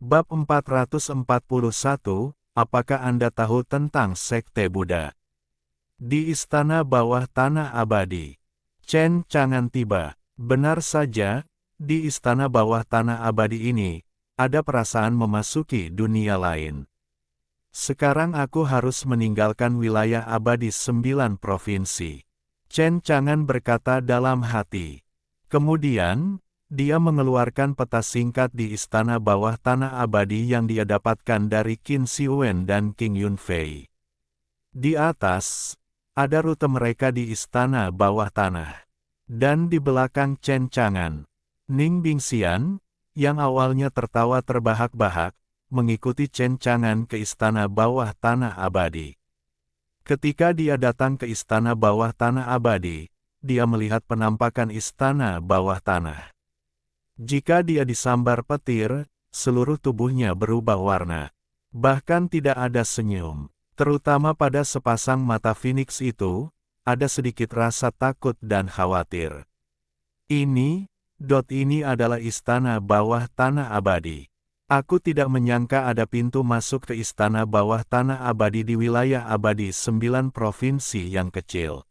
Bab 441, apakah Anda tahu tentang Sekte Buddha? Di Istana Bawah Tanah Abadi. Chen Chang'an tiba. Benar saja, di Istana Bawah Tanah Abadi ini, ada perasaan memasuki dunia lain. Sekarang aku harus meninggalkan wilayah abadi 9 provinsi. Chen Chang'an berkata dalam hati. Kemudian, dia mengeluarkan peta singkat di Istana Bawah Tanah Abadi yang dia dapatkan dari Qin Shiwen dan King Yunfei. Di atas, ada rute mereka di Istana Bawah Tanah. Dan di belakang Chen Chang'an, Ning Bingxian, yang awalnya tertawa terbahak-bahak, mengikuti Chen Chang'an ke Istana Bawah Tanah Abadi. Ketika dia datang ke Istana Bawah Tanah Abadi, dia melihat penampakan Istana Bawah Tanah. Jika dia disambar petir, seluruh tubuhnya berubah warna. Bahkan tidak ada senyum. Terutama pada sepasang mata Phoenix itu, ada sedikit rasa takut dan khawatir. Ini adalah Istana Bawah Tanah Abadi. Aku tidak menyangka ada pintu masuk ke Istana Bawah Tanah Abadi di wilayah abadi 9 provinsi yang kecil.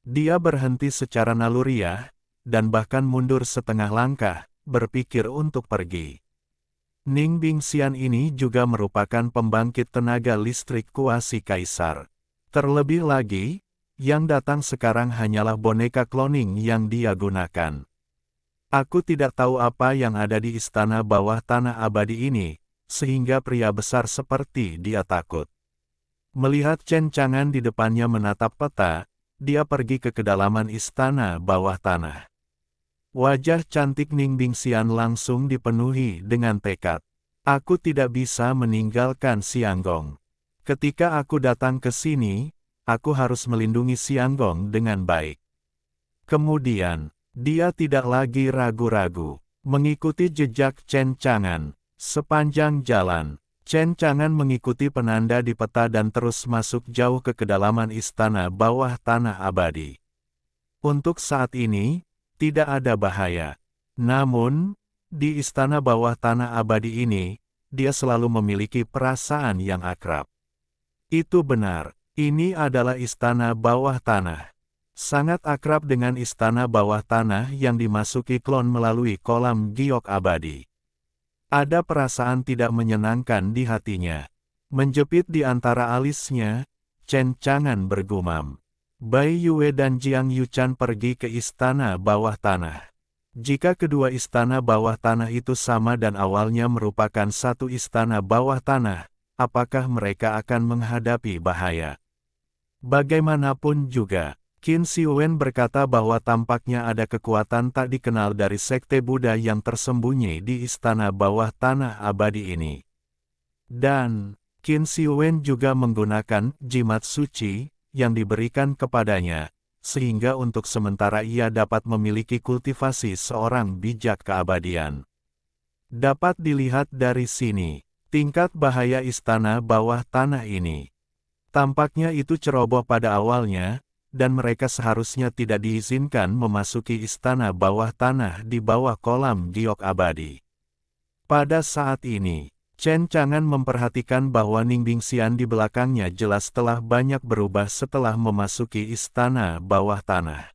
Dia berhenti secara naluriah, dan bahkan mundur setengah langkah, berpikir untuk pergi. Ning Bingxian ini juga merupakan pembangkit tenaga listrik kuasi kaisar. Terlebih lagi, yang datang sekarang hanyalah boneka cloning yang dia gunakan. Aku tidak tahu apa yang ada di Istana Bawah Tanah Abadi ini, sehingga pria besar seperti dia takut. Melihat Chen Chang'an di depannya menatap peta, dia pergi ke kedalaman Istana Bawah Tanah. Wajah cantik Ning Bingxian langsung dipenuhi dengan tekad. Aku tidak bisa meninggalkan Xianggong. Ketika aku datang ke sini, aku harus melindungi Xianggong dengan baik. Kemudian, dia tidak lagi ragu-ragu, mengikuti jejak Chen Chang'an. Sepanjang jalan, Chen Chang'an mengikuti penanda di peta dan terus masuk jauh ke kedalaman Istana Bawah Tanah Abadi. Untuk saat ini, tidak ada bahaya. Namun, di Istana Bawah Tanah Abadi ini, dia selalu memiliki perasaan yang akrab. Itu benar, ini adalah Istana Bawah Tanah. Sangat akrab dengan Istana Bawah Tanah yang dimasuki klon melalui kolam giok abadi. Ada perasaan tidak menyenangkan di hatinya. Menjepit di antara alisnya, Chen Chang'an bergumam. Bai Yue dan Jiang Yuchan pergi ke Istana Bawah Tanah. Jika kedua Istana Bawah Tanah itu sama dan awalnya merupakan satu Istana Bawah Tanah, apakah mereka akan menghadapi bahaya? Bagaimanapun juga, Qin Shiwen berkata bahwa tampaknya ada kekuatan tak dikenal dari Sekte Buddha yang tersembunyi di Istana Bawah Tanah Abadi ini. Dan, Qin Shiwen juga menggunakan jimat suci yang diberikan kepadanya, sehingga untuk sementara ia dapat memiliki kultivasi seorang bijak keabadian. Dapat dilihat dari sini, tingkat bahaya Istana Bawah Tanah ini. Tampaknya itu ceroboh pada awalnya, dan mereka seharusnya tidak diizinkan memasuki Istana Bawah Tanah di bawah kolam giok abadi. Pada saat ini, Chen Chang'an memperhatikan bahwa Ning Bingxian di belakangnya jelas telah banyak berubah setelah memasuki Istana Bawah Tanah.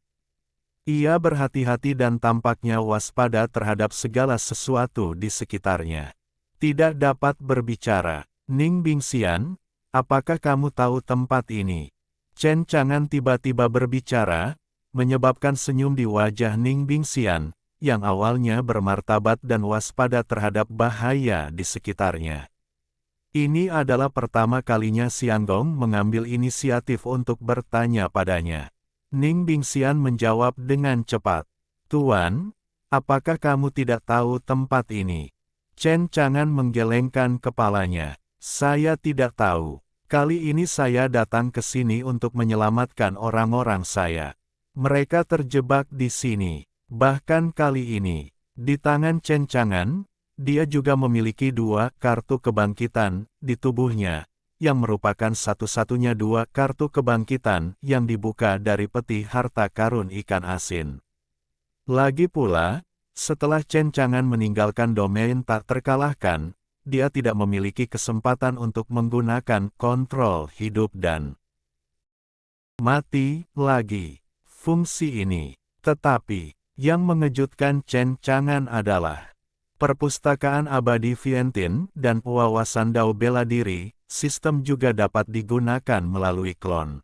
Ia berhati-hati dan tampaknya waspada terhadap segala sesuatu di sekitarnya. Tidak dapat berbicara. Ning Bingxian, apakah kamu tahu tempat ini? Chen Chang'an tiba-tiba berbicara, menyebabkan senyum di wajah Ning Bingxian, yang awalnya bermartabat dan waspada terhadap bahaya di sekitarnya. Ini adalah pertama kalinya Xianggong mengambil inisiatif untuk bertanya padanya. Ning Bingxian menjawab dengan cepat. Tuan, apakah kamu tidak tahu tempat ini? Chen Chang'an menggelengkan kepalanya. Saya tidak tahu. Kali ini saya datang ke sini untuk menyelamatkan orang-orang saya. Mereka terjebak di sini. Bahkan kali ini, di tangan Chen Chang'an, dia juga memiliki 2 kartu kebangkitan di tubuhnya, yang merupakan satu-satunya 2 kartu kebangkitan yang dibuka dari peti harta karun ikan asin. Lagi pula, setelah Chen Chang'an meninggalkan domain tak terkalahkan, dia tidak memiliki kesempatan untuk menggunakan kontrol hidup dan mati lagi fungsi ini. Tetapi, yang mengejutkan Chen Chang'an adalah perpustakaan abadi Vientin dan wawasan Dao bela diri, sistem juga dapat digunakan melalui klon.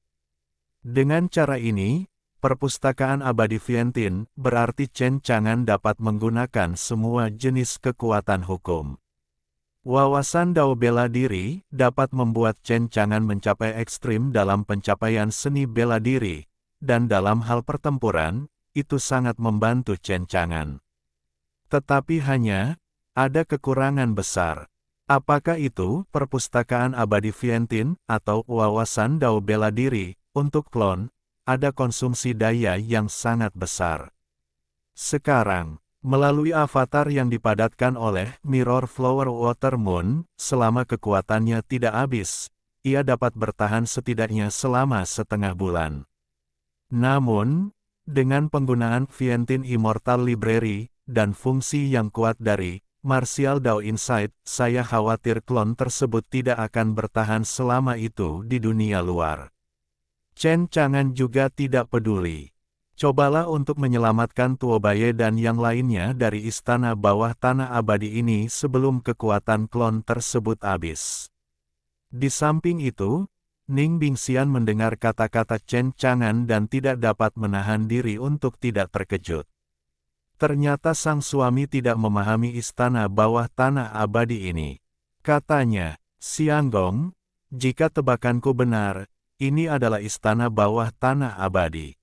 Dengan cara ini, perpustakaan abadi Vientin berarti Chen Chang'an dapat menggunakan semua jenis kekuatan hukum. Wawasan Dao bela diri dapat membuat Chen Chang'an mencapai ekstrim dalam pencapaian seni bela diri, dan dalam hal pertempuran, itu sangat membantu Chen Chang'an. Tetapi hanya ada kekurangan besar. Apakah itu perpustakaan abadi Vientin atau wawasan Dao bela diri? Untuk klon, ada konsumsi daya yang sangat besar. Sekarang, melalui avatar yang dipadatkan oleh Mirror Flower Water Moon, selama kekuatannya tidak habis, ia dapat bertahan setidaknya selama setengah bulan. Namun, dengan penggunaan Vientin Immortal Library, dan fungsi yang kuat dari Martial Dao Insight, saya khawatir klon tersebut tidak akan bertahan selama itu di dunia luar. Chen Chang'an juga tidak peduli. Cobalah untuk menyelamatkan Tuo Baye dan yang lainnya dari istana bawah tanah abadi ini sebelum kekuatan klon tersebut habis. Di samping itu, Ning Bingxian mendengar kata-kata Chen Chang'an dan tidak dapat menahan diri untuk tidak terkejut. Ternyata sang suami tidak memahami istana bawah tanah abadi ini. Katanya, Xianggong, jika tebakanku benar, ini adalah istana bawah tanah abadi.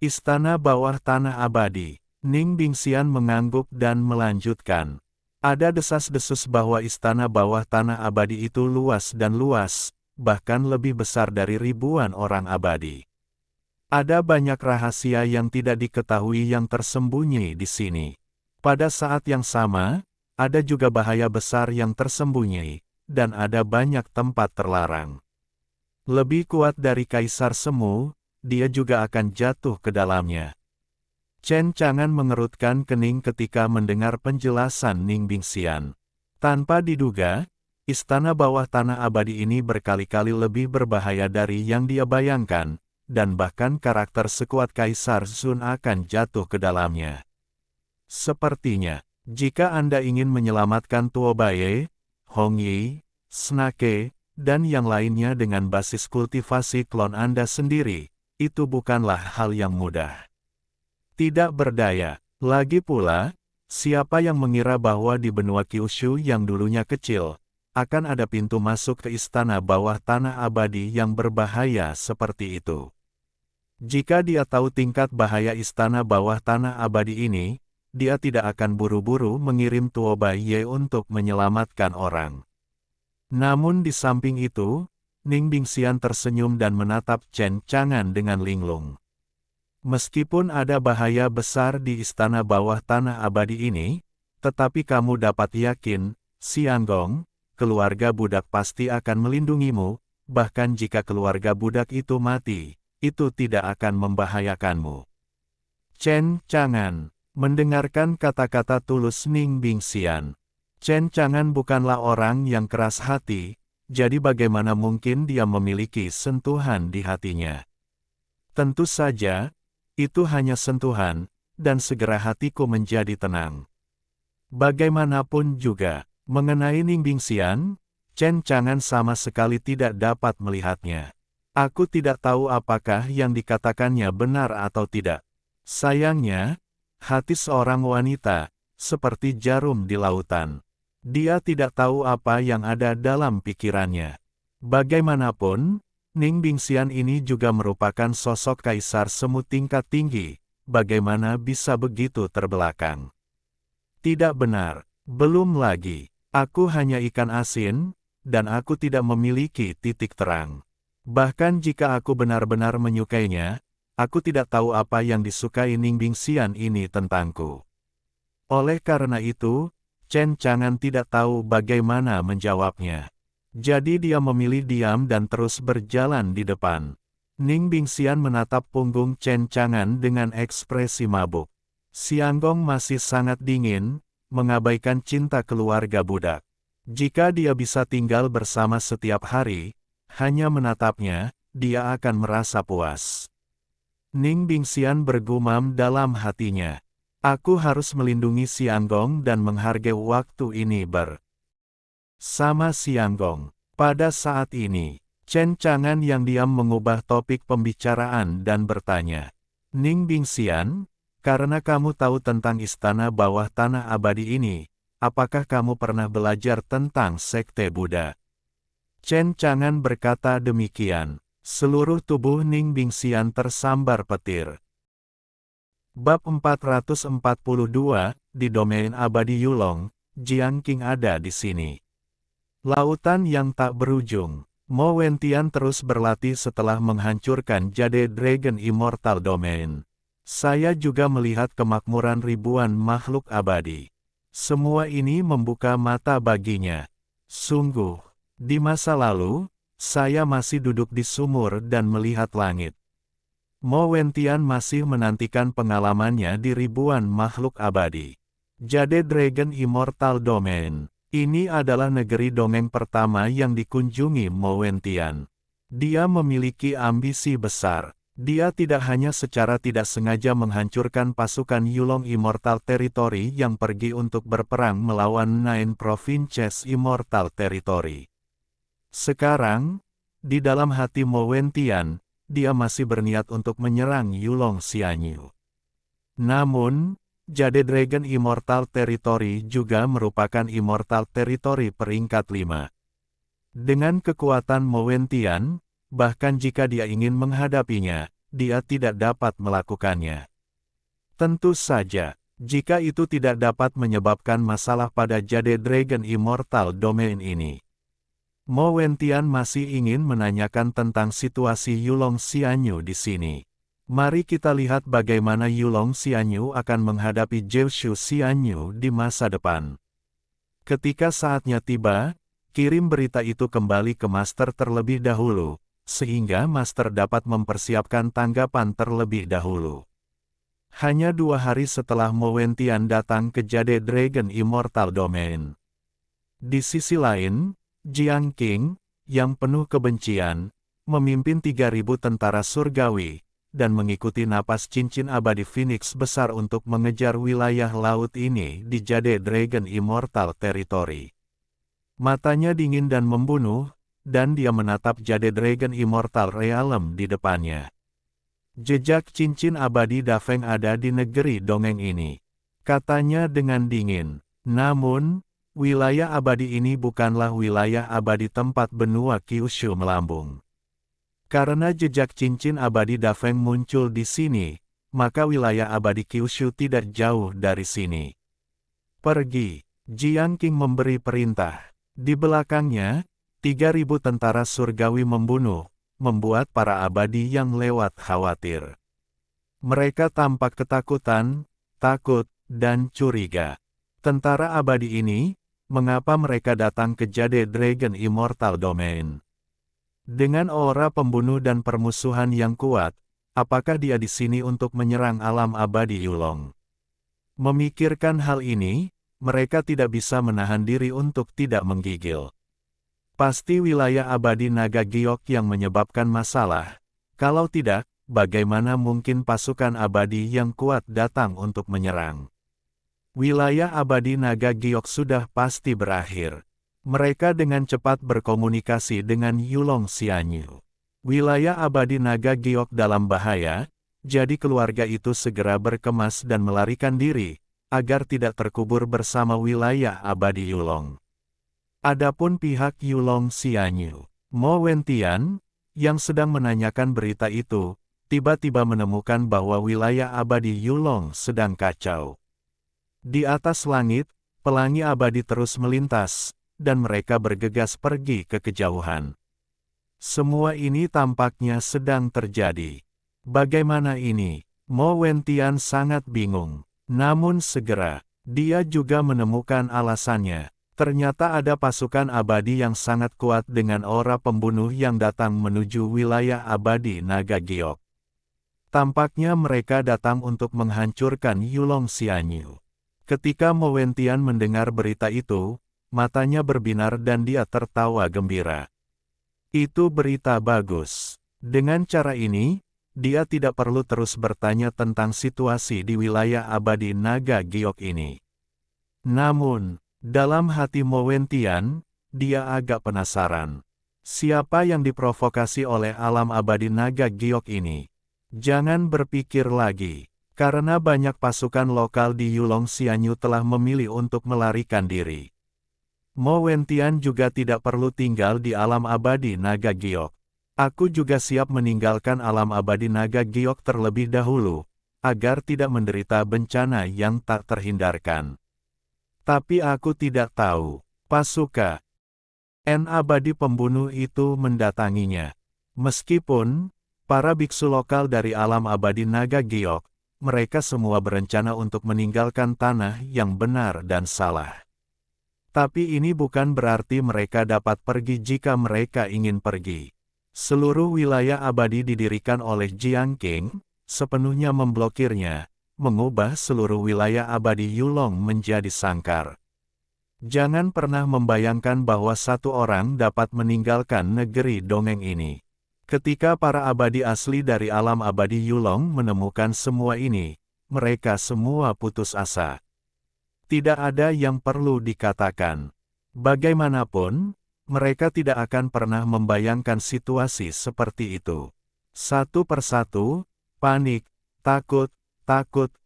Istana bawah tanah abadi. Ning Bingxian mengangguk dan melanjutkan. Ada desas-desus bahwa istana bawah tanah abadi itu luas dan luas, bahkan lebih besar dari ribuan orang abadi. Ada banyak rahasia yang tidak diketahui yang tersembunyi di sini. Pada saat yang sama, ada juga bahaya besar yang tersembunyi, dan ada banyak tempat terlarang. Lebih kuat dari Kaisar Semu, dia juga akan jatuh ke dalamnya. Chen Chang'an mengerutkan kening ketika mendengar penjelasan Ning Bingxian. Tanpa diduga, istana bawah tanah abadi ini berkali-kali lebih berbahaya dari yang dia bayangkan, dan bahkan karakter sekuat Kaisar Sun akan jatuh ke dalamnya. Sepertinya, jika Anda ingin menyelamatkan Tuo Baye, Hong Yi, Snake, dan yang lainnya dengan basis kultivasi klon Anda sendiri, itu bukanlah hal yang mudah. Tidak berdaya. Lagi pula, siapa yang mengira bahwa di benua Kyushu yang dulunya kecil, akan ada pintu masuk ke istana bawah tanah abadi yang berbahaya seperti itu. Jika dia tahu tingkat bahaya istana bawah tanah abadi ini, dia tidak akan buru-buru mengirim Tuo Baye untuk menyelamatkan orang. Namun di samping itu, Ning Bingxian tersenyum dan menatap Chen Chang'an dengan linglung. Meskipun ada bahaya besar di istana bawah tanah abadi ini, tetapi kamu dapat yakin, Xianggong, keluarga budak pasti akan melindungimu, bahkan jika keluarga budak itu mati, itu tidak akan membahayakanmu. Chen Chang'an mendengarkan kata-kata tulus Ning Bingxian. Chen Chang'an bukanlah orang yang keras hati, jadi bagaimana mungkin dia memiliki sentuhan di hatinya? Tentu saja, itu hanya sentuhan, dan segera hatiku menjadi tenang. Bagaimanapun juga, mengenai Ning Bingxian, Chen Chang'an sama sekali tidak dapat melihatnya. Aku tidak tahu apakah yang dikatakannya benar atau tidak. Sayangnya, hati seorang wanita, seperti jarum di lautan. Dia tidak tahu apa yang ada dalam pikirannya. Bagaimanapun, Ning Bingxian ini juga merupakan sosok Kaisar Semu tingkat tinggi, bagaimana bisa begitu terbelakang? Tidak benar, belum lagi. Aku hanya ikan asin, dan aku tidak memiliki titik terang. Bahkan jika aku benar-benar menyukainya, aku tidak tahu apa yang disukai Ning Bingxian ini tentangku. Oleh karena itu, Chen Chang'an tidak tahu bagaimana menjawabnya. Jadi dia memilih diam dan terus berjalan di depan. Ning Bingxian menatap punggung Chen Chang'an dengan ekspresi mabuk. Xianggong masih sangat dingin, mengabaikan cinta keluarga budak. Jika dia bisa tinggal bersama setiap hari, hanya menatapnya, dia akan merasa puas. Ning Bingxian bergumam dalam hatinya. Aku harus melindungi Xianggong dan menghargai waktu ini bersama Xianggong. Pada saat ini, Chen Chang'an yang diam mengubah topik pembicaraan dan bertanya. Ning Bingxian, karena kamu tahu tentang istana bawah tanah abadi ini, apakah kamu pernah belajar tentang sekte Buddha? Chen Chang'an berkata demikian. Seluruh tubuh Ning Bingxian tersambar petir. Bab 442, di domain abadi Yulong, Jiang Qing ada di sini. Lautan yang tak berujung. Mo Wentian terus berlatih setelah menghancurkan Jade Dragon Immortal Domain. Saya juga melihat kemakmuran ribuan makhluk abadi. Semua ini membuka mata baginya. Sungguh, di masa lalu, saya masih duduk di sumur dan melihat langit. Mo Wentian masih menantikan pengalamannya di ribuan makhluk abadi. Jade Dragon Immortal Domain. Ini adalah negeri dongeng pertama yang dikunjungi Mo Wentian. Dia memiliki ambisi besar. Dia tidak hanya secara tidak sengaja menghancurkan pasukan Yulong Immortal Territory yang pergi untuk berperang melawan Nine Provinces Immortal Territory. Sekarang, di dalam hati Mo Wentian, dia masih berniat untuk menyerang Yulong Xianyu. Namun, Jade Dragon Immortal Territory juga merupakan Immortal Territory peringkat 5. Dengan kekuatan Mo Wentian, bahkan jika dia ingin menghadapinya, dia tidak dapat melakukannya. Tentu saja, jika itu tidak dapat menyebabkan masalah pada Jade Dragon Immortal Domain ini. Mo Wentian masih ingin menanyakan tentang situasi Yulong Xianyu di sini. Mari kita lihat bagaimana Yulong Xianyu akan menghadapi Jiushu Xianyu di masa depan. Ketika saatnya tiba, kirim berita itu kembali ke Master terlebih dahulu, sehingga Master dapat mempersiapkan tanggapan terlebih dahulu. Hanya 2 hari setelah Mo Wentian datang ke Jade Dragon Immortal Domain. Di sisi lain, Jiang Qing, yang penuh kebencian, memimpin 3.000 tentara surgawi, dan mengikuti napas cincin abadi Phoenix besar untuk mengejar wilayah laut ini di Jade Dragon Immortal Territory. Matanya dingin dan membunuh, dan dia menatap Jade Dragon Immortal Realm di depannya. Jejak cincin abadi Dafeng ada di negeri dongeng ini, katanya dengan dingin. Namun, wilayah abadi ini bukanlah wilayah abadi tempat benua Kyushu melambung. Karena jejak cincin abadi Dafeng muncul di sini, maka wilayah abadi Kyushu tidak jauh dari sini. Pergi, Jiang Qing memberi perintah. Di belakangnya, 3.000 tentara surgawi membuat para abadi yang lewat khawatir. Mereka tampak ketakutan, takut, dan curiga. Tentara abadi ini, mengapa mereka datang ke Jade Dragon Immortal Domain? Dengan aura pembunuh dan permusuhan yang kuat, apakah dia di sini untuk menyerang alam abadi Yulong? Memikirkan hal ini, mereka tidak bisa menahan diri untuk tidak menggigil. Pasti wilayah abadi Naga Giok yang menyebabkan masalah. Kalau tidak, bagaimana mungkin pasukan abadi yang kuat datang untuk menyerang? Wilayah abadi Naga Giok sudah pasti berakhir. Mereka dengan cepat berkomunikasi dengan Yulong Xianyu. Wilayah abadi Naga Giok dalam bahaya, jadi keluarga itu segera berkemas dan melarikan diri, agar tidak terkubur bersama wilayah abadi Yulong. Adapun pihak Yulong Xianyu, Mo Wentian, yang sedang menanyakan berita itu, tiba-tiba menemukan bahwa wilayah abadi Yulong sedang kacau. Di atas langit, pelangi abadi terus melintas, dan mereka bergegas pergi ke kejauhan. Semua ini tampaknya sedang terjadi. Bagaimana ini? Mo Wentian sangat bingung. Namun segera, dia juga menemukan alasannya. Ternyata ada pasukan abadi yang sangat kuat dengan aura pembunuh yang datang menuju wilayah abadi Naga Giok. Tampaknya mereka datang untuk menghancurkan Yulong Xianyu. Ketika Mo Wentian mendengar berita itu, matanya berbinar dan dia tertawa gembira. Itu berita bagus. Dengan cara ini, dia tidak perlu terus bertanya tentang situasi di wilayah abadi naga giok ini. Namun, dalam hati Mo Wentian, dia agak penasaran. Siapa yang diprovokasi oleh alam abadi naga giok ini? Jangan berpikir lagi, karena banyak pasukan lokal di Yulong Xianyu telah memilih untuk melarikan diri. Mo Wentian juga tidak perlu tinggal di alam abadi naga giok. Aku juga siap meninggalkan alam abadi naga giok terlebih dahulu, agar tidak menderita bencana yang tak terhindarkan. Tapi aku tidak tahu, pasukan abadi pembunuh itu mendatanginya. Meskipun para biksu lokal dari alam abadi naga giok, mereka semua berencana untuk meninggalkan tanah yang benar dan salah. Tapi ini bukan berarti mereka dapat pergi jika mereka ingin pergi. Seluruh wilayah abadi didirikan oleh Jiang Qing, sepenuhnya memblokirnya, mengubah seluruh wilayah abadi Yulong menjadi sangkar. Jangan pernah membayangkan bahwa satu orang dapat meninggalkan negeri dongeng ini. Ketika para abadi asli dari alam abadi Yulong menemukan semua ini, mereka semua putus asa. Tidak ada yang perlu dikatakan. Bagaimanapun, mereka tidak akan pernah membayangkan situasi seperti itu. Satu persatu, panik, takut,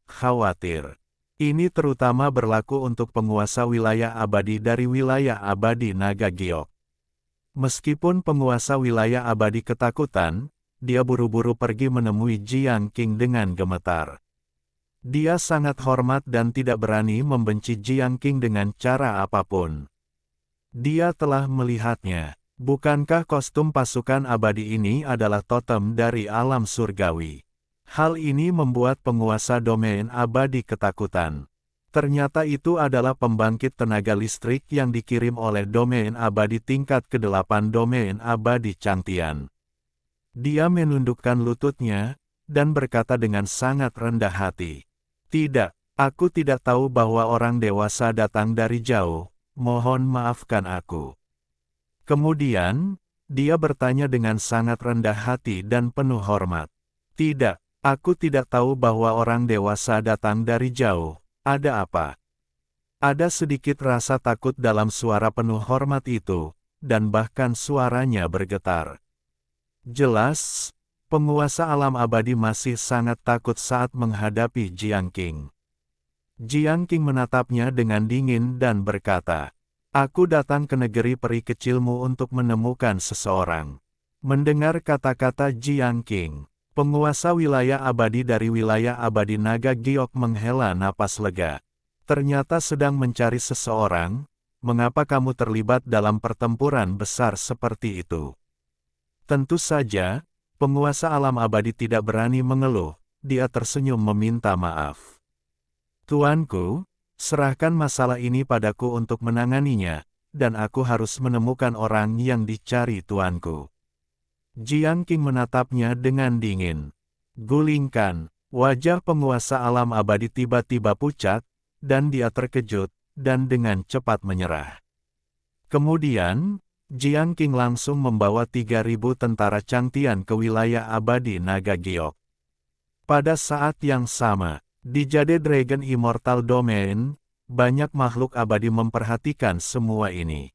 khawatir. Ini terutama berlaku untuk penguasa wilayah abadi dari wilayah abadi naga giok. Meskipun penguasa wilayah abadi ketakutan, dia buru-buru pergi menemui Jiang Qing dengan gemetar. Dia sangat hormat dan tidak berani membenci Jiang Qing dengan cara apapun. Dia telah melihatnya. Bukankah kostum pasukan abadi ini adalah totem dari alam surgawi? Hal ini membuat penguasa domain abadi ketakutan. Ternyata itu adalah pembangkit tenaga listrik yang dikirim oleh domain abadi tingkat ke-8 domain abadi Changtian. Dia menundukkan lututnya, dan berkata dengan sangat rendah hati. Tidak, aku tidak tahu bahwa orang dewasa datang dari jauh, mohon maafkan aku. Kemudian, dia bertanya dengan sangat rendah hati dan penuh hormat. Tidak, aku tidak tahu bahwa orang dewasa datang dari jauh, ada apa? Ada sedikit rasa takut dalam suara penuh hormat itu, dan bahkan suaranya bergetar. Jelas, penguasa alam abadi masih sangat takut saat menghadapi Jiang Qing. Jiang Qing menatapnya dengan dingin dan berkata, "Aku datang ke negeri peri kecilmu untuk menemukan seseorang." Mendengar kata-kata Jiang Qing, penguasa wilayah abadi dari wilayah abadi naga giok menghela napas lega. Ternyata sedang mencari seseorang, mengapa kamu terlibat dalam pertempuran besar seperti itu? Tentu saja, penguasa alam abadi tidak berani mengeluh, dia tersenyum meminta maaf. Tuanku, serahkan masalah ini padaku untuk menanganinya, dan aku harus menemukan orang yang dicari tuanku. Jiang Qing menatapnya dengan dingin. Gulingkan, wajah penguasa alam abadi tiba-tiba pucat, dan dia terkejut, dan dengan cepat menyerah. Kemudian, Jiang Qing langsung membawa 3.000 tentara Changtian ke wilayah abadi naga giok. Pada saat yang sama, di Jade Dragon Immortal Domain, banyak makhluk abadi memperhatikan semua ini.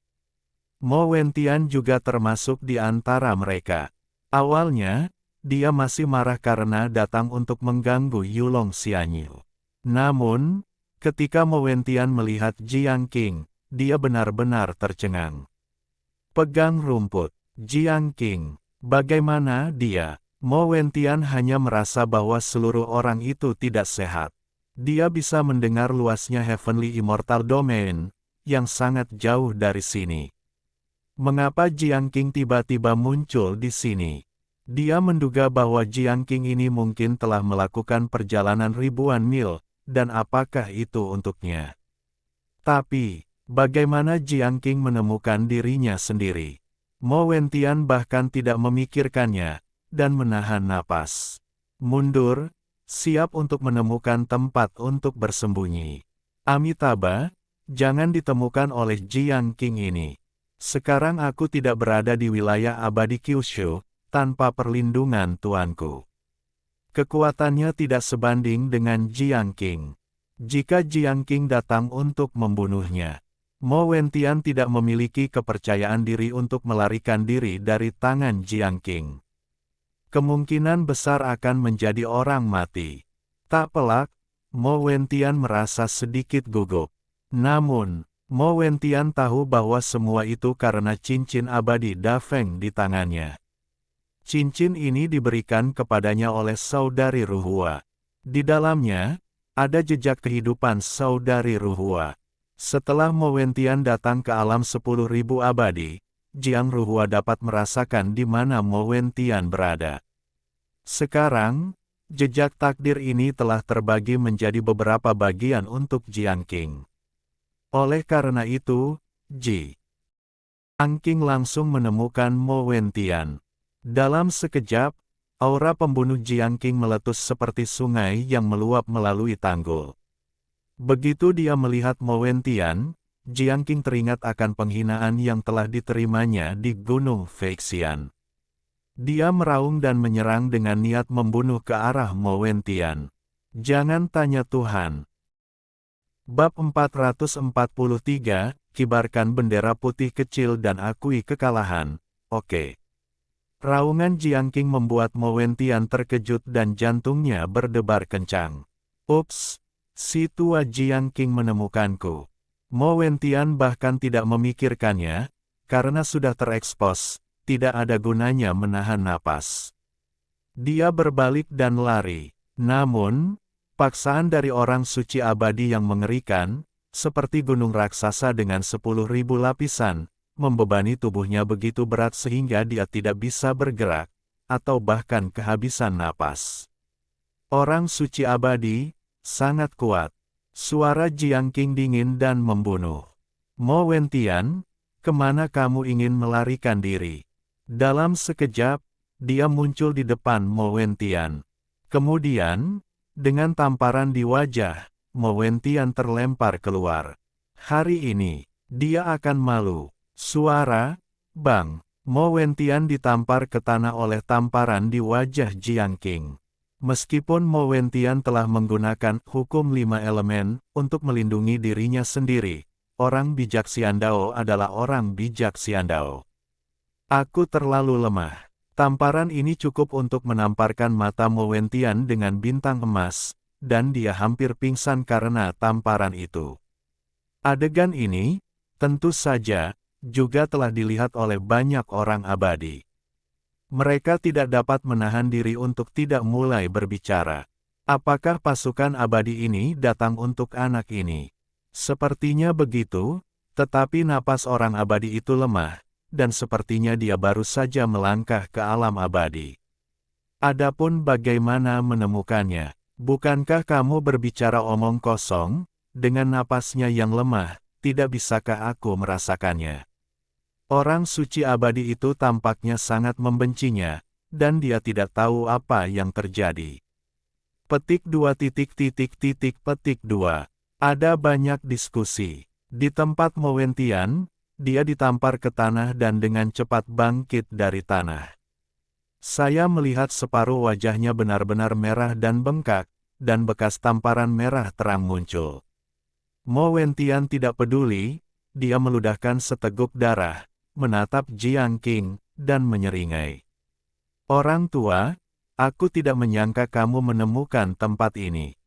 Mo Wentian juga termasuk di antara mereka. Awalnya, dia masih marah karena datang untuk mengganggu Yulong Xianyu. Namun, ketika Mo Wentian melihat Jiang Qing, dia benar-benar tercengang. Pegang rumput, Jiang Qing. Bagaimana dia? Mo Wentian hanya merasa bahwa seluruh orang itu tidak sehat. Dia bisa mendengar luasnya Heavenly Immortal Domain, yang sangat jauh dari sini. Mengapa Jiang Qing tiba-tiba muncul di sini? Dia menduga bahwa Jiang Qing ini mungkin telah melakukan perjalanan ribuan mil, dan apakah itu untuknya? Tapi, bagaimana Jiang Qing menemukan dirinya sendiri? Mo Wentian bahkan tidak memikirkannya, dan menahan napas. Mundur, siap untuk menemukan tempat untuk bersembunyi. Amitabha, Jangan ditemukan oleh Jiang Qing ini. Sekarang aku tidak berada di wilayah abadi Kyushu, tanpa perlindungan tuanku. Kekuatannya tidak sebanding dengan Jiang Qing. Jika Jiang Qing datang untuk membunuhnya, Mo Wentian tidak memiliki kepercayaan diri untuk melarikan diri dari tangan Jiang Qing. Kemungkinan besar akan menjadi orang mati. Tak pelak, Mo Wentian merasa sedikit gugup. Namun, Mo Wentian tahu bahwa semua itu karena cincin abadi Da Feng di tangannya. Cincin ini diberikan kepadanya oleh saudari Ruhua. Di dalamnya, ada jejak kehidupan saudari Ruhua. Setelah Mo Wentian datang ke alam 10.000 abadi, Jiang Ruhua dapat merasakan di mana Mo Wentian berada. Sekarang, jejak takdir ini telah terbagi menjadi beberapa bagian untuk Jiang Qing. Oleh karena itu, Jiang Qing langsung menemukan Mo Wentian. Dalam sekejap, aura pembunuh Jiang Qing meletus seperti sungai yang meluap melalui tanggul. Begitu dia melihat Mo Wentian, Jiang Qing teringat akan penghinaan yang telah diterimanya di Gunung Feixian. Dia meraung dan menyerang dengan niat membunuh ke arah Mo Wentian. Jangan tanya Tuhan. Bab 443, kibarkan bendera putih kecil dan akui kekalahan. Oke. Raungan Jiang Qing membuat Mo Wentian terkejut dan jantungnya berdebar kencang. Ups, si tua Jiang Qing menemukanku. Mo Wentian bahkan tidak memikirkannya, karena sudah terekspos, tidak ada gunanya menahan napas. Dia berbalik dan lari. Namun, paksaan dari orang suci abadi yang mengerikan, seperti gunung raksasa dengan 10.000 lapisan, membebani tubuhnya begitu berat sehingga dia tidak bisa bergerak, atau bahkan kehabisan napas. Orang suci abadi, sangat kuat. Suara Jiang Qing dingin dan membunuh. Mo Wentian, kemana kamu ingin melarikan diri? Dalam sekejap, dia muncul di depan Mo Wentian. Kemudian, dengan tamparan di wajah, Mo Wentian terlempar keluar. Hari ini, dia akan malu. Suara, bang, Mo Wentian ditampar ke tanah oleh tamparan di wajah Jiang Qing. Meskipun Mo Wentian telah menggunakan hukum 5 elemen untuk melindungi dirinya sendiri, orang bijak Xiandao adalah orang bijak Xiandao. Aku terlalu lemah. Tamparan ini cukup untuk menamparkan mata Mo Wentian dengan bintang emas, dan dia hampir pingsan karena tamparan itu. Adegan ini, tentu saja, juga telah dilihat oleh banyak orang abadi. Mereka tidak dapat menahan diri untuk tidak mulai berbicara. Apakah pasukan abadi ini datang untuk anak ini? Sepertinya begitu, tetapi napas orang abadi itu lemah, dan sepertinya dia baru saja melangkah ke alam abadi. Adapun bagaimana menemukannya? Bukankah kamu berbicara omong kosong? Dengan napasnya yang lemah, tidak bisakah aku merasakannya? Orang suci abadi itu tampaknya sangat membencinya, dan dia tidak tahu apa yang terjadi. Petik 2. Ada banyak diskusi. Di tempat Mo Wentian, dia ditampar ke tanah dan dengan cepat bangkit dari tanah. Saya melihat separuh wajahnya benar-benar merah dan bengkak, dan bekas tamparan merah terang muncul. Mo Wentian tidak peduli, dia meludahkan seteguk darah, menatap Jiang Qing, dan menyeringai. Orang tua, aku tidak menyangka kamu menemukan tempat ini.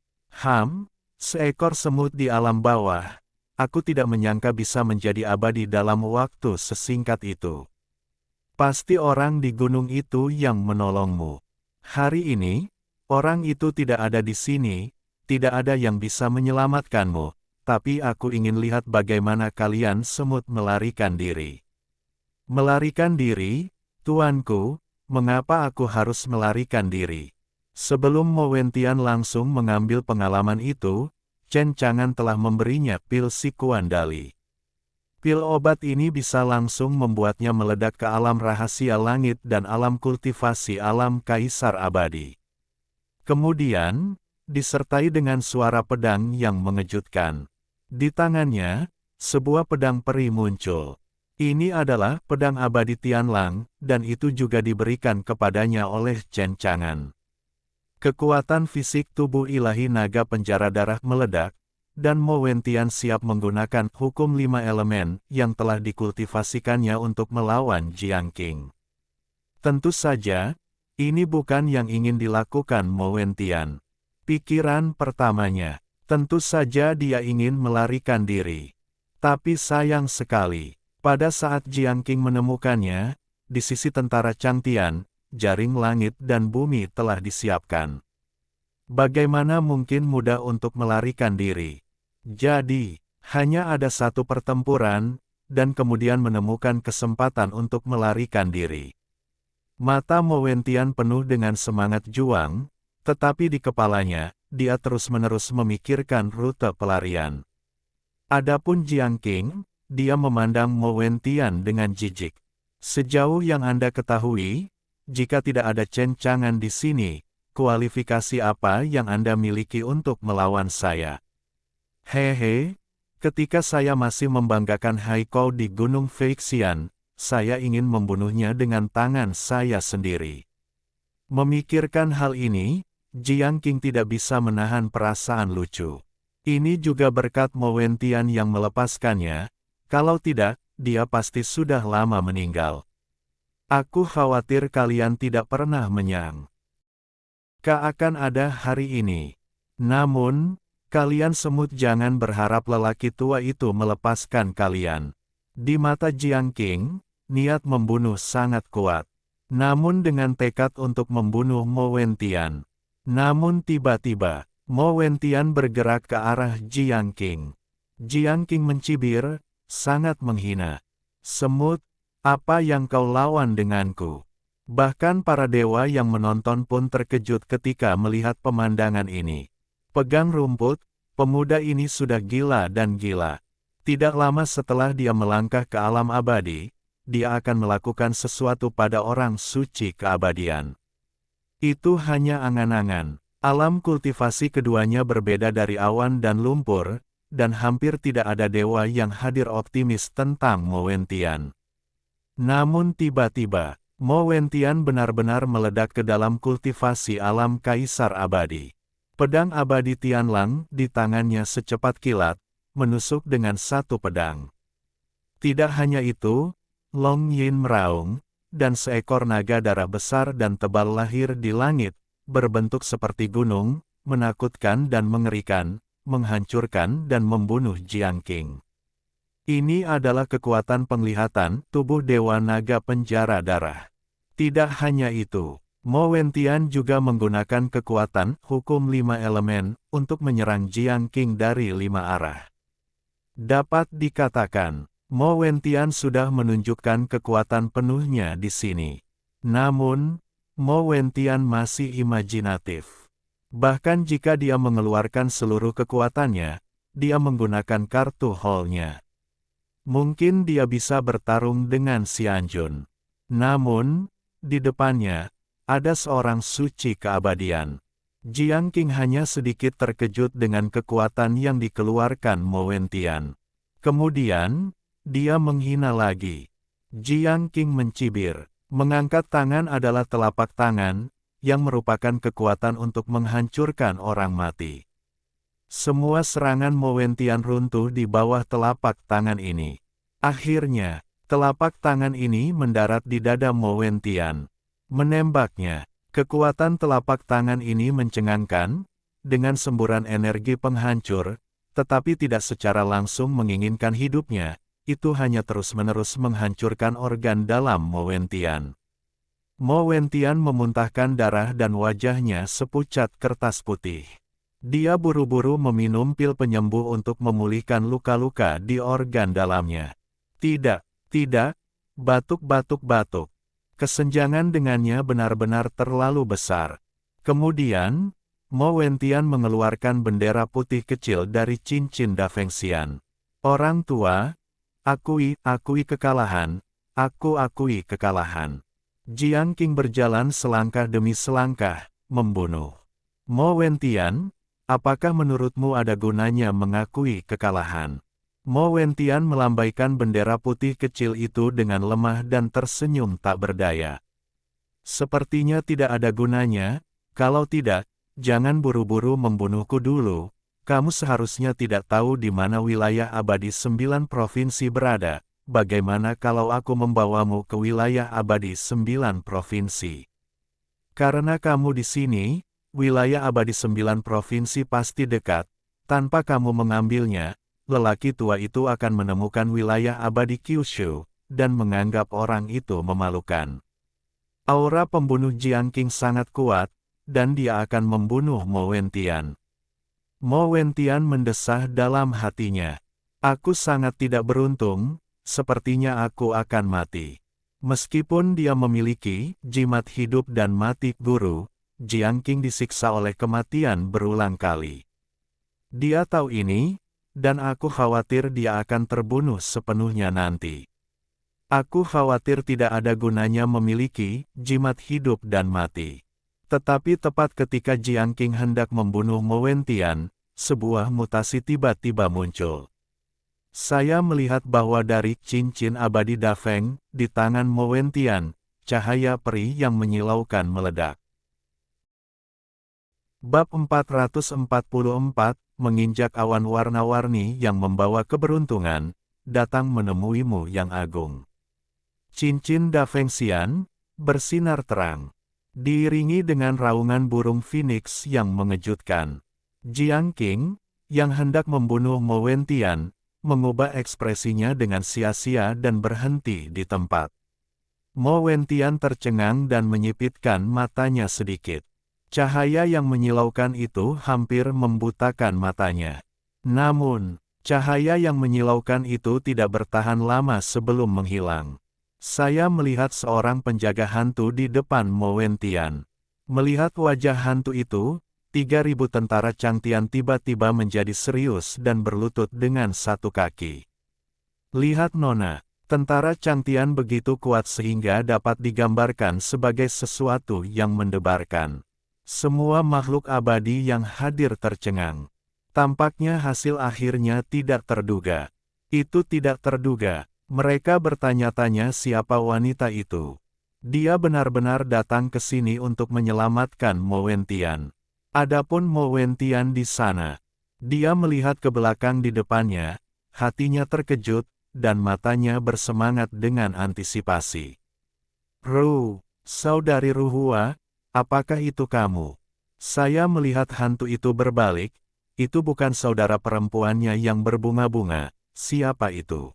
Seekor semut di alam bawah. Aku tidak menyangka bisa menjadi abadi dalam waktu sesingkat itu. Pasti orang di gunung itu yang menolongmu. Hari ini, orang itu tidak ada di sini, tidak ada yang bisa menyelamatkanmu, tapi aku ingin lihat bagaimana kalian semut melarikan diri. Melarikan diri, tuanku, mengapa aku harus melarikan diri? Sebelum Mo Wentian langsung mengambil pengalaman itu, Chen Chang'an telah memberinya pil Sikuandali. Pil obat ini bisa langsung membuatnya meledak ke alam rahasia langit dan alam kultivasi alam kaisar abadi. Kemudian, disertai dengan suara pedang yang mengejutkan. Di tangannya, sebuah pedang peri muncul. Ini adalah pedang abadi Tianlang, dan itu juga diberikan kepadanya oleh Chen Chang'an. Kekuatan fisik tubuh ilahi naga penjara darah meledak, dan Mo Wentian siap menggunakan hukum 5 elemen yang telah dikultivasikannya untuk melawan Jiang Qing. Tentu saja, ini bukan yang ingin dilakukan Mo Wentian. Pikiran pertamanya, tentu saja dia ingin melarikan diri. Tapi sayang sekali. Pada saat Jiang Qing menemukannya, di sisi tentara Changtian, jaring langit dan bumi telah disiapkan. Bagaimana mungkin mudah untuk melarikan diri? Jadi, hanya ada satu pertempuran, dan kemudian menemukan kesempatan untuk melarikan diri. Mata Mo Wentian penuh dengan semangat juang, tetapi di kepalanya, dia terus-menerus memikirkan rute pelarian. Adapun Jiang Qing, dia memandang Mo Wentian dengan jijik. Sejauh yang Anda ketahui, jika tidak ada Chen Chang'an di sini, kualifikasi apa yang Anda miliki untuk melawan saya? Hehe, ketika saya masih membanggakan Haikou di Gunung Feixian, saya ingin membunuhnya dengan tangan saya sendiri. Memikirkan hal ini, Jiang Qing tidak bisa menahan perasaan lucu. Ini juga berkat Mo Wentian yang melepaskannya. Kalau tidak, dia pasti sudah lama meninggal. Aku khawatir kalian tidak pernah menyangka akan ada hari ini. Namun, kalian semut jangan berharap lelaki tua itu melepaskan kalian. Di mata Jiang Qing, niat membunuh sangat kuat. Namun dengan tekad untuk membunuh Mo Wentian. Namun tiba-tiba, Mo Wentian bergerak ke arah Jiang Qing. Jiang Qing mencibir, sangat menghina. Semut, apa yang kau lawan denganku? Bahkan para dewa yang menonton pun terkejut ketika melihat pemandangan ini. Pegang rumput, pemuda ini sudah gila dan gila. Tidak lama setelah dia melangkah ke alam abadi, dia akan melakukan sesuatu pada orang suci keabadian. Itu hanya angan-angan. Alam kultivasi keduanya berbeda dari awan dan lumpur, dan hampir tidak ada dewa yang hadir optimis tentang Mo Wentian. Namun tiba-tiba, Mo Wentian benar-benar meledak ke dalam kultivasi alam kaisar abadi. Pedang abadi Tianlang di tangannya secepat kilat, menusuk dengan satu pedang. Tidak hanya itu, Long Yin meraung, dan seekor naga darah besar dan tebal lahir di langit, berbentuk seperti gunung, menakutkan dan mengerikan, menghancurkan dan membunuh Jiang Qing. Ini adalah kekuatan penglihatan tubuh Dewa Naga Penjara Darah. Tidak hanya itu, Mo Wentian juga menggunakan kekuatan hukum 5 elemen untuk menyerang Jiang Qing dari 5 arah. Dapat dikatakan, Mo Wentian sudah menunjukkan kekuatan penuhnya di sini. Namun, Mo Wentian masih imajinatif. Bahkan jika dia mengeluarkan seluruh kekuatannya, dia menggunakan kartu hall-nya. Mungkin dia bisa bertarung dengan Xianjun. Namun, di depannya, ada seorang suci keabadian. Jiang Qing hanya sedikit terkejut dengan kekuatan yang dikeluarkan Mo Wentian. Kemudian, dia menghina lagi. Jiang Qing mencibir. Mengangkat tangan adalah telapak tangan, yang merupakan kekuatan untuk menghancurkan orang mati. Semua serangan Mo Wentian runtuh di bawah telapak tangan ini. Akhirnya, telapak tangan ini mendarat di dada Mo Wentian. Menembaknya, kekuatan telapak tangan ini mencengangkan, dengan semburan energi penghancur, tetapi tidak secara langsung menginginkan hidupnya, itu hanya terus-menerus menghancurkan organ dalam Mo Wentian. Mo Wentian memuntahkan darah dan wajahnya sepucat kertas putih. Dia buru-buru meminum pil penyembuh untuk memulihkan luka-luka di organ dalamnya. Tidak, batuk-batuk-batuk. Kesenjangan dengannya benar-benar terlalu besar. Kemudian, Mo Wentian mengeluarkan bendera putih kecil dari cincin Dafengxian. Orang tua, akui kekalahan, aku akui kekalahan. Jiang Qing berjalan selangkah demi selangkah, membunuh Mo Wentian. apakah menurutmu ada gunanya mengakui kekalahan? Mo Wentian melambaikan bendera putih kecil itu dengan lemah dan tersenyum tak berdaya. Sepertinya tidak ada gunanya, kalau tidak, jangan buru-buru membunuhku dulu. Kamu seharusnya tidak tahu di mana wilayah abadi 9 provinsi berada. Bagaimana kalau aku membawamu ke wilayah abadi 9 provinsi? Karena kamu di sini, wilayah abadi 9 provinsi pasti dekat. Tanpa kamu mengambilnya, lelaki tua itu akan menemukan wilayah abadi Kyushu, dan menganggap orang itu memalukan. Aura pembunuh Jiang Qing sangat kuat, dan dia akan membunuh Mo Wentian. Mo Wentian mendesah dalam hatinya. Aku sangat tidak beruntung, sepertinya aku akan mati. Meskipun dia memiliki jimat hidup dan mati guru, Jiang Qing disiksa oleh kematian berulang kali. Dia tahu ini, dan aku khawatir dia akan terbunuh sepenuhnya nanti. Aku khawatir tidak ada gunanya memiliki jimat hidup dan mati. Tetapi tepat ketika Jiang Qing hendak membunuh Mo Wentian, sebuah mutasi tiba-tiba muncul. Saya melihat bahwa dari cincin abadi Dafeng di tangan Mo Wentian, cahaya peri yang menyilaukan meledak. Bab 444, menginjak awan warna-warni yang membawa keberuntungan, datang menemuimu yang agung. Cincin Dafengxian bersinar terang, diiringi dengan raungan burung phoenix yang mengejutkan. Jiang Qing, yang hendak membunuh Mo Wentian, mengubah ekspresinya dengan sia-sia dan berhenti di tempat. Mo Wentian tercengang dan menyipitkan matanya sedikit. Cahaya yang menyilaukan itu hampir membutakan matanya. Namun, cahaya yang menyilaukan itu tidak bertahan lama sebelum menghilang. Saya melihat seorang penjaga hantu di depan Mo Wentian. Melihat wajah hantu itu, 3.000 tentara Changtian tiba-tiba menjadi serius dan berlutut dengan satu kaki. Lihat Nona, tentara Changtian begitu kuat sehingga dapat digambarkan sebagai sesuatu yang mendebarkan. Semua makhluk abadi yang hadir tercengang. Tampaknya hasil akhirnya tidak terduga. Itu tidak terduga. Mereka bertanya-tanya siapa wanita itu. Dia benar-benar datang ke sini untuk menyelamatkan Mo Wentian. Adapun Mo Wentian di sana. Dia melihat ke belakang di depannya, hatinya terkejut, dan matanya bersemangat dengan antisipasi. Saudari Ruhua, apakah itu kamu? Saya melihat hantu itu berbalik, itu bukan saudara perempuannya yang berbunga-bunga, siapa itu?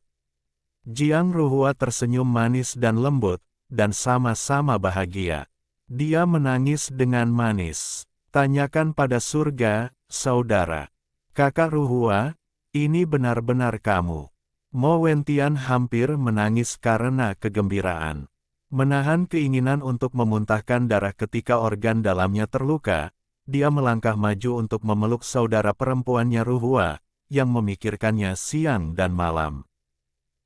Jiang Ruhua tersenyum manis dan lembut, dan sama-sama bahagia. Dia menangis dengan manis. Tanyakan pada surga, saudara. Kakak Ruhua, ini benar-benar kamu. Mo Wentian hampir menangis karena kegembiraan. Menahan keinginan untuk memuntahkan darah ketika organ dalamnya terluka, dia melangkah maju untuk memeluk saudara perempuannya Ruhua, yang memikirkannya siang dan malam.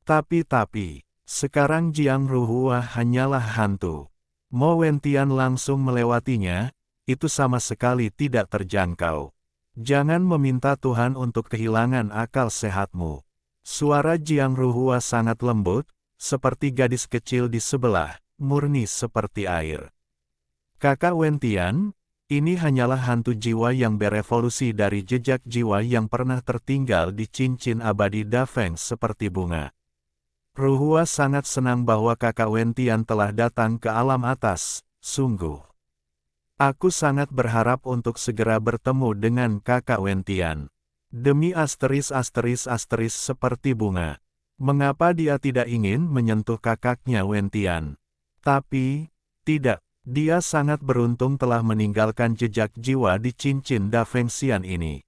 Tapi, sekarang Jiang Ruhua hanyalah hantu. Mo Wentian langsung melewatinya, itu sama sekali tidak terjangkau. Jangan meminta Tuhan untuk kehilangan akal sehatmu. Suara Jiang Ruhua sangat lembut, seperti gadis kecil di sebelah, murni seperti air. Kakak Wentian, ini hanyalah hantu jiwa yang berevolusi dari jejak jiwa yang pernah tertinggal di cincin abadi Dafeng seperti bunga. Ruhua sangat senang bahwa kakak Wentian telah datang ke alam atas, sungguh. Aku sangat berharap untuk segera bertemu dengan kakak Wentian. Demi asteris seperti bunga. Mengapa dia tidak ingin menyentuh kakaknya Wentian? Tapi, tidak, dia sangat beruntung telah meninggalkan jejak jiwa di cincin Dafengxian ini.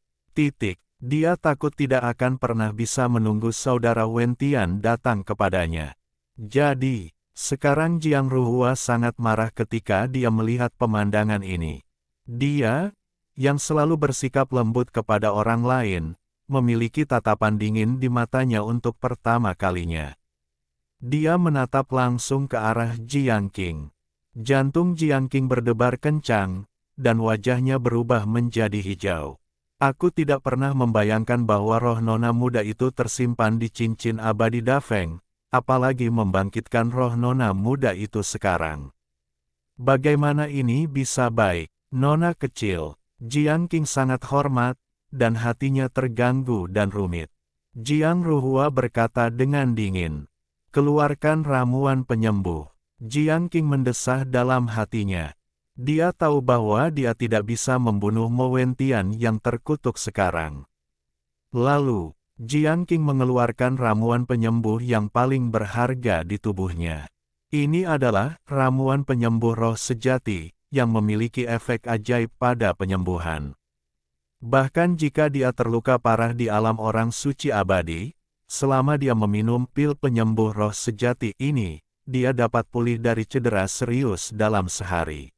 Dia takut tidak akan pernah bisa menunggu saudara Wentian datang kepadanya. Jadi, sekarang Jiang Ruhua sangat marah ketika dia melihat pemandangan ini. Dia, yang selalu bersikap lembut kepada orang lain, memiliki tatapan dingin di matanya untuk pertama kalinya. Dia menatap langsung ke arah Jiang Qing. Jantung Jiang Qing berdebar kencang, dan wajahnya berubah menjadi hijau. Aku tidak pernah membayangkan bahwa roh nona muda itu tersimpan di cincin abadi Dafeng, apalagi membangkitkan roh nona muda itu sekarang. Bagaimana ini bisa baik? Nona kecil, Jiang Qing sangat hormat, dan hatinya terganggu dan rumit. Jiang Ruhua berkata dengan dingin, "Keluarkan ramuan penyembuh." Jiang Qing mendesah dalam hatinya. Dia tahu bahwa dia tidak bisa membunuh Mo Wentian yang terkutuk sekarang. Lalu, Jiang Qing mengeluarkan ramuan penyembuh yang paling berharga di tubuhnya. Ini adalah ramuan penyembuh roh sejati, yang memiliki efek ajaib pada penyembuhan. Bahkan jika dia terluka parah di alam orang suci abadi, selama dia meminum pil penyembuh roh sejati ini, dia dapat pulih dari cedera serius dalam sehari.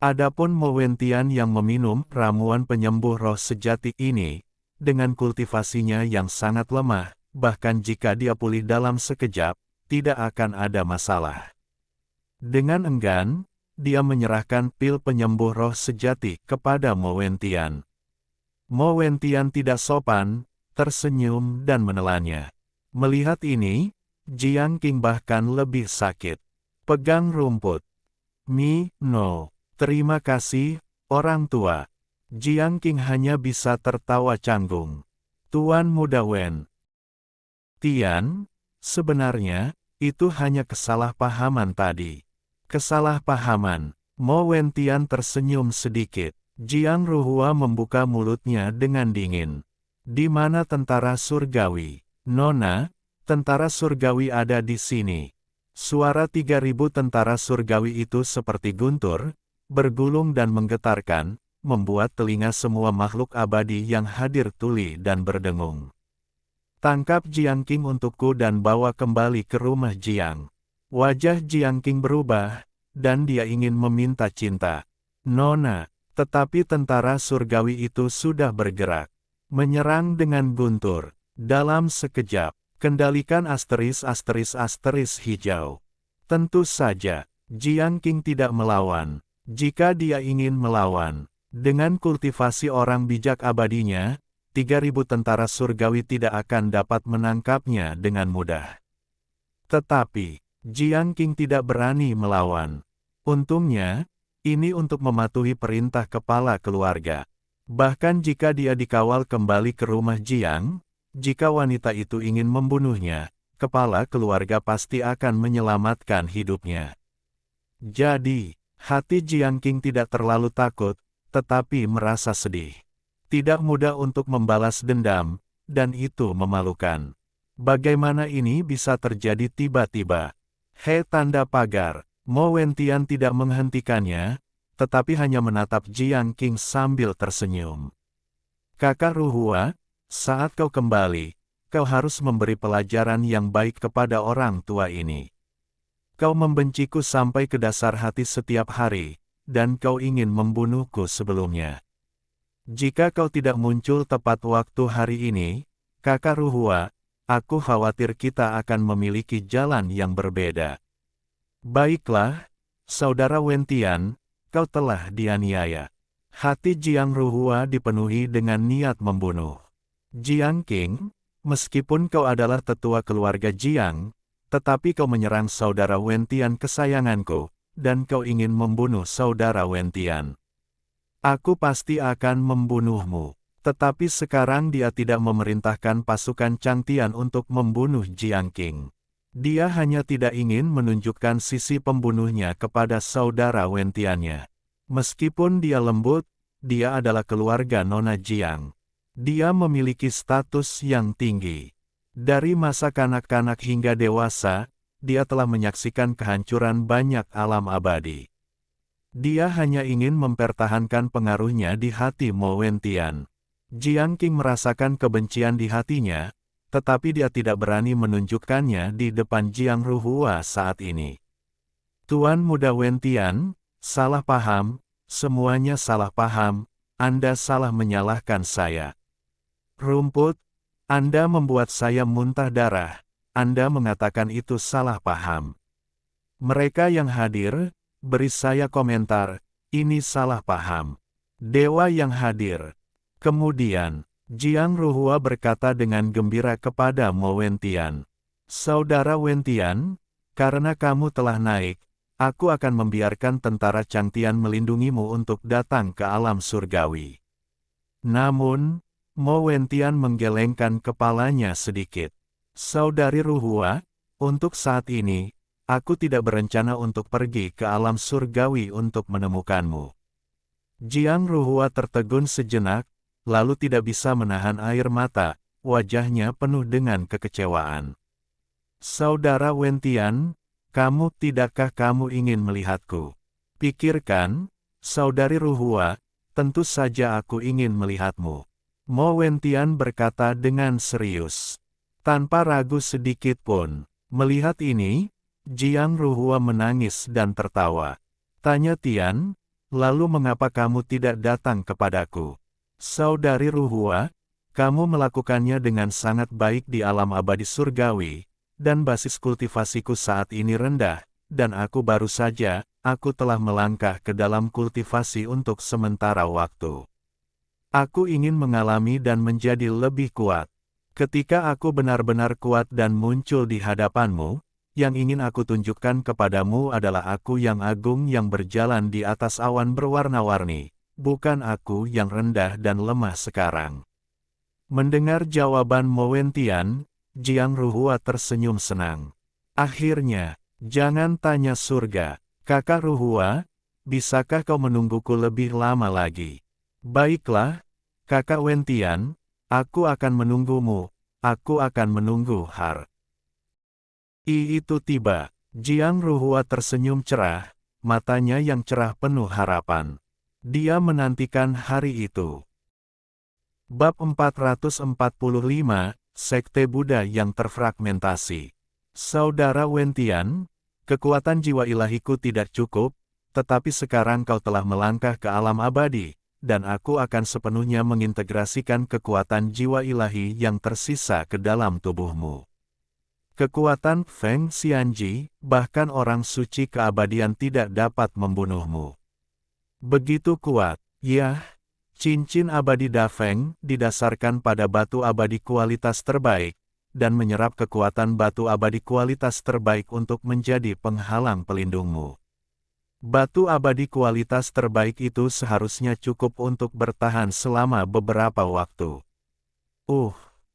Adapun Mo Wentian yang meminum ramuan penyembuh roh sejati ini, dengan kultivasinya yang sangat lemah, bahkan jika dia pulih dalam sekejap, tidak akan ada masalah. Dengan enggan, dia menyerahkan pil penyembuh roh sejati kepada Mo Wentian. Mo Wentian tidak sopan, tersenyum dan menelannya. Melihat ini, Jiang Qing bahkan lebih sakit. Pegang rumput. No. Terima kasih, orang tua. Jiang Qing hanya bisa tertawa canggung. Tuan Muda Wen Tian, sebenarnya, itu hanya kesalahpahaman tadi. Kesalahpahaman. Mo Wentian tersenyum sedikit. Jiang Ruhua membuka mulutnya dengan dingin. Di mana tentara surgawi? Nona, tentara surgawi ada di sini. Suara 3.000 tentara surgawi itu seperti guntur, bergulung dan menggetarkan, membuat telinga semua makhluk abadi yang hadir tuli dan berdengung. Tangkap Jiang Qing untukku dan bawa kembali ke rumah Jiang. Wajah Jiang Qing berubah, dan dia ingin meminta cinta. Nona, tetapi tentara surgawi itu sudah bergerak. Menyerang dengan guntur. Dalam sekejap, kendalikan asteris hijau. Tentu saja, Jiang Qing tidak melawan. Jika dia ingin melawan, dengan kultivasi orang bijak abadinya, 3.000 tentara surgawi tidak akan dapat menangkapnya dengan mudah. Tetapi, Jiang Qing tidak berani melawan. Untungnya, ini untuk mematuhi perintah kepala keluarga. Bahkan jika dia dikawal kembali ke rumah Jiang, jika wanita itu ingin membunuhnya, kepala keluarga pasti akan menyelamatkan hidupnya. Jadi, hati Jiang Qing tidak terlalu takut, tetapi merasa sedih. Tidak mudah untuk membalas dendam, dan itu memalukan. Bagaimana ini bisa terjadi tiba-tiba? Tanda pagar. Mo Wentian tidak menghentikannya, tetapi hanya menatap Jiang Qing sambil tersenyum. Kakak Ruhua, saat kau kembali, kau harus memberi pelajaran yang baik kepada orang tua ini. Kau membenciku sampai ke dasar hati setiap hari, dan kau ingin membunuhku sebelumnya. Jika kau tidak muncul tepat waktu hari ini, Kakak Ruhua, aku khawatir kita akan memiliki jalan yang berbeda. Baiklah, Saudara Wentian, kau telah dianiaya. Hati Jiang Ruhua dipenuhi dengan niat membunuh. Jiang Qing, meskipun kau adalah tetua keluarga Jiang, tetapi kau menyerang Saudara Wentian kesayanganku, dan kau ingin membunuh Saudara Wentian. Aku pasti akan membunuhmu. Tetapi sekarang dia tidak memerintahkan pasukan Changtian untuk membunuh Jiang Qing. Dia hanya tidak ingin menunjukkan sisi pembunuhnya kepada Saudara Wentiannya. Meskipun dia lembut, dia adalah keluarga Nona Jiang. Dia memiliki status yang tinggi. Dari masa kanak-kanak hingga dewasa, dia telah menyaksikan kehancuran banyak alam abadi. Dia hanya ingin mempertahankan pengaruhnya di hati Mo Wentian. Jiang Qing merasakan kebencian di hatinya, tetapi dia tidak berani menunjukkannya di depan Jiang Ruhua saat ini. Tuan Muda Wentian, salah paham, semuanya salah paham, Anda salah menyalahkan saya. Rumput, Anda membuat saya muntah darah, Anda mengatakan itu salah paham. Mereka yang hadir, beri saya komentar, ini salah paham. Dewa yang hadir, Kemudian, Jiang Ruhua berkata dengan gembira kepada Mo Wentian, "Saudara Wentian, karena kamu telah naik, aku akan membiarkan tentara Changtian melindungimu untuk datang ke alam surgawi." Namun, Mo Wentian menggelengkan kepalanya sedikit. "Saudari Ruhua, untuk saat ini, aku tidak berencana untuk pergi ke alam surgawi untuk menemukanmu." Jiang Ruhua tertegun sejenak, lalu tidak bisa menahan air mata, wajahnya penuh dengan kekecewaan. "Saudara Wentian, tidakkah kamu ingin melihatku?" "Pikirkan, Saudari Ruhua, tentu saja aku ingin melihatmu." Mo Wentian berkata dengan serius. Tanpa ragu sedikit pun. Melihat ini, Jiang Ruhua menangis dan tertawa. Tanya Tian, "Lalu mengapa kamu tidak datang kepadaku?" "Saudari Ruhua, kamu melakukannya dengan sangat baik di alam abadi surgawi, dan basis kultivasiku saat ini rendah, dan aku baru saja, aku telah melangkah ke dalam kultivasi untuk sementara waktu. Aku ingin mengalami dan menjadi lebih kuat. Ketika aku benar-benar kuat dan muncul di hadapanmu, yang ingin aku tunjukkan kepadamu adalah aku yang agung yang berjalan di atas awan berwarna-warni. Bukan aku yang rendah dan lemah sekarang." Mendengar jawaban Mo Wentian, Jiang Ruhua tersenyum senang. "Akhirnya, jangan tanya surga, Kakak Ruhua, bisakah kau menungguku lebih lama lagi?" "Baiklah, Kakak Wentian, aku akan menunggumu, aku akan menunggu itu tiba." Jiang Ruhua tersenyum cerah, matanya yang cerah penuh harapan. Dia menantikan hari itu. Bab 445, Sekte Buddha yang terfragmentasi. "Saudara Wentian, kekuatan jiwa ilahiku tidak cukup, tetapi sekarang kau telah melangkah ke alam abadi, dan aku akan sepenuhnya mengintegrasikan kekuatan jiwa ilahi yang tersisa ke dalam tubuhmu. Kekuatan Feng Xianji, bahkan orang suci keabadian tidak dapat membunuhmu. Begitu kuat, ya." Cincin abadi Dafeng didasarkan pada batu abadi kualitas terbaik, dan menyerap kekuatan batu abadi kualitas terbaik untuk menjadi penghalang pelindungmu. Batu abadi kualitas terbaik itu seharusnya cukup untuk bertahan selama beberapa waktu.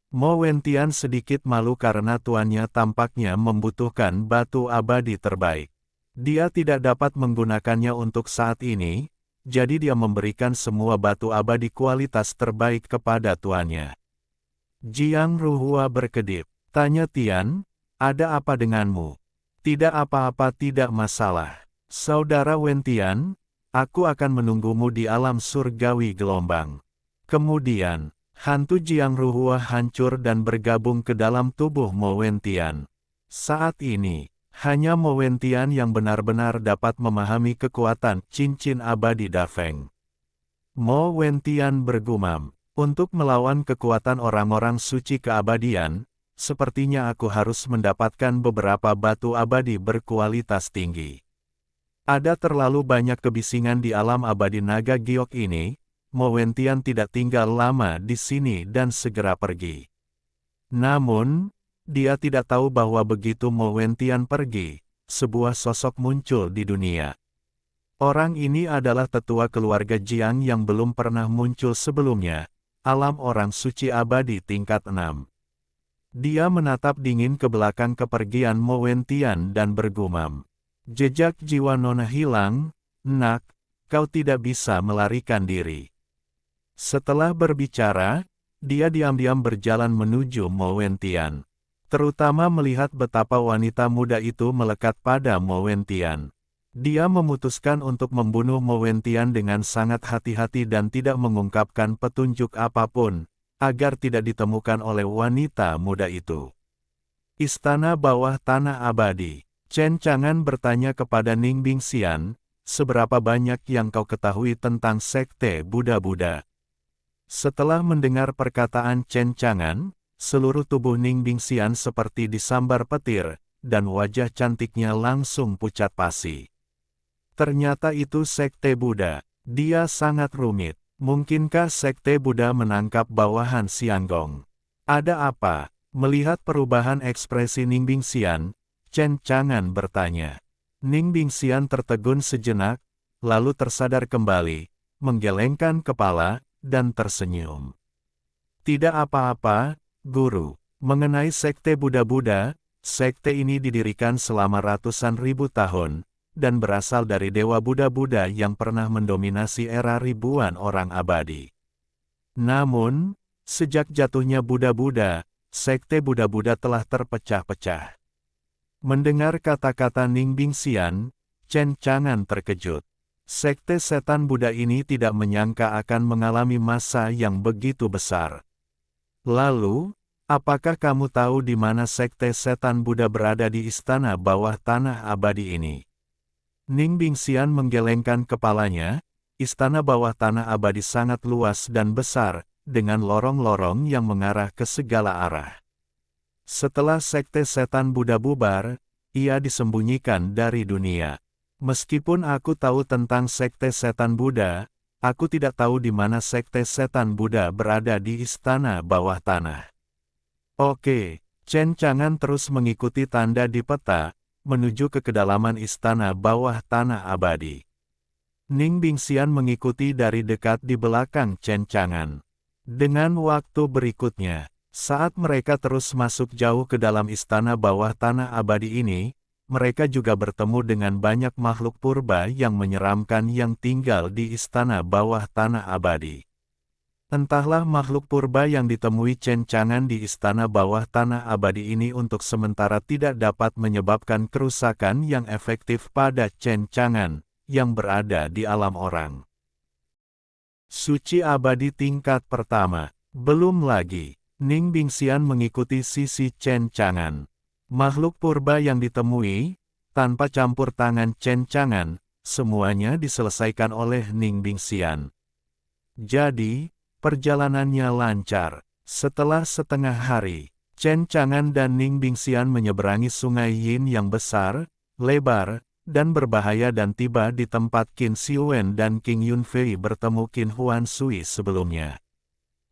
Mo Wentian sedikit malu karena tuannya tampaknya membutuhkan batu abadi terbaik. Dia tidak dapat menggunakannya untuk saat ini, jadi dia memberikan semua batu abadi kualitas terbaik kepada tuannya. Jiang Ruhua berkedip. Tanya Tian, "Ada apa denganmu?" "Tidak apa-apa, tidak masalah. Saudara Wentian, aku akan menunggumu di alam surgawi gelombang." Kemudian, hantu Jiang Ruhua hancur dan bergabung ke dalam tubuh Mo Wentian. Saat ini, hanya Mo Wentian yang benar-benar dapat memahami kekuatan cincin abadi Dafeng. Mo Wentian bergumam, "Untuk melawan kekuatan orang-orang suci keabadian, sepertinya aku harus mendapatkan beberapa batu abadi berkualitas tinggi. Ada terlalu banyak kebisingan di alam abadi naga giok ini." Mo Wentian tidak tinggal lama di sini dan segera pergi. Namun, dia tidak tahu bahwa begitu Mo Wentian pergi, sebuah sosok muncul di dunia. Orang ini adalah tetua keluarga Jiang yang belum pernah muncul sebelumnya, alam orang suci abadi tingkat 6. Dia menatap dingin ke belakang kepergian Mo Wentian dan bergumam, "Jejak jiwa Nona hilang, Nak, kau tidak bisa melarikan diri." Setelah berbicara, dia diam-diam berjalan menuju Mo Wentian. Terutama melihat betapa wanita muda itu melekat pada Mo Wentian. Dia memutuskan untuk membunuh Mo Wentian dengan sangat hati-hati dan tidak mengungkapkan petunjuk apapun, agar tidak ditemukan oleh wanita muda itu. Istana Bawah Tanah Abadi. Chen Chang'an bertanya kepada Ning Bingxian, "Seberapa banyak yang kau ketahui tentang Sekte Buddha-Buddha?" Setelah mendengar perkataan Chen Chang'an, seluruh tubuh Ning Bingxian seperti disambar petir, dan wajah cantiknya langsung pucat pasi. Ternyata itu Sekte Buddha. Dia sangat rumit. Mungkinkah Sekte Buddha menangkap bawahan Xianggong? Ada apa? Melihat perubahan ekspresi Ning Bingxian, Chen Chang'an bertanya. Ning Bingxian tertegun sejenak, lalu tersadar kembali, menggelengkan kepala, dan tersenyum. Tidak apa-apa, Guru. Mengenai Sekte Buddha-Buddha, sekte ini didirikan selama ratusan ribu tahun, dan berasal dari Dewa Buddha-Buddha yang pernah mendominasi era ribuan orang abadi. Namun, sejak jatuhnya Buddha-Buddha, Sekte Buddha-Buddha telah terpecah-pecah. Mendengar kata-kata Ning Bingxian, Chen Chang'an terkejut. Sekte setan Buddha ini tidak menyangka akan mengalami masa yang begitu besar. Lalu, apakah kamu tahu di mana Sekte setan Buddha berada di istana bawah tanah abadi ini? Ning Bingxian menggelengkan kepalanya. Istana bawah tanah abadi sangat luas dan besar, dengan lorong-lorong yang mengarah ke segala arah. Setelah Sekte setan Buddha bubar, ia disembunyikan dari dunia. Meskipun aku tahu tentang Sekte setan Buddha, aku tidak tahu di mana Sekte setan Buddha berada di istana bawah tanah. Oke, Chen Chang'an terus mengikuti tanda di peta, menuju ke kedalaman istana bawah tanah abadi. Ning Bingxian mengikuti dari dekat di belakang Chen Chang'an. Dengan waktu berikutnya, saat mereka terus masuk jauh ke dalam istana bawah tanah abadi ini, mereka juga bertemu dengan banyak makhluk purba yang menyeramkan yang tinggal di istana bawah tanah abadi. Entahlah makhluk purba yang ditemui Chen Chang'an di istana bawah tanah abadi ini untuk sementara tidak dapat menyebabkan kerusakan yang efektif pada Chen Chang'an, yang berada di alam orang. Suci abadi tingkat pertama. Belum lagi, Ning Bingxian mengikuti sisi Chen Chang'an. Makhluk purba yang ditemui, tanpa campur tangan Chen Chang'an, semuanya diselesaikan oleh Ning Bingxian. Jadi, perjalanannya lancar. Setelah setengah hari, Chen Chang'an dan Ning Bingxian menyeberangi sungai Yin yang besar, lebar, dan berbahaya dan tiba di tempat Qin Siwen dan King Yunfei bertemu Qin Huan Sui sebelumnya.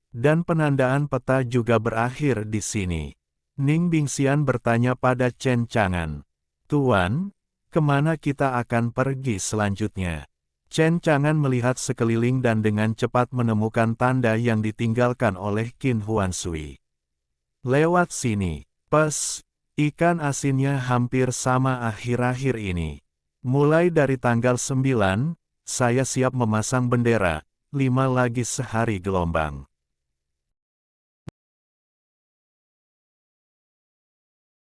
Dan penandaan peta juga berakhir di sini. Ning Bingxian bertanya pada Chen Chang'an, "Tuan, kemana kita akan pergi selanjutnya?" Chen Chang'an melihat sekeliling dan dengan cepat menemukan tanda yang ditinggalkan oleh Qin Huan Sui. "Lewat sini, Pes, ikan asinnya hampir sama akhir-akhir ini. Mulai dari tanggal 9, saya siap memasang bendera, 5 lagi sehari gelombang."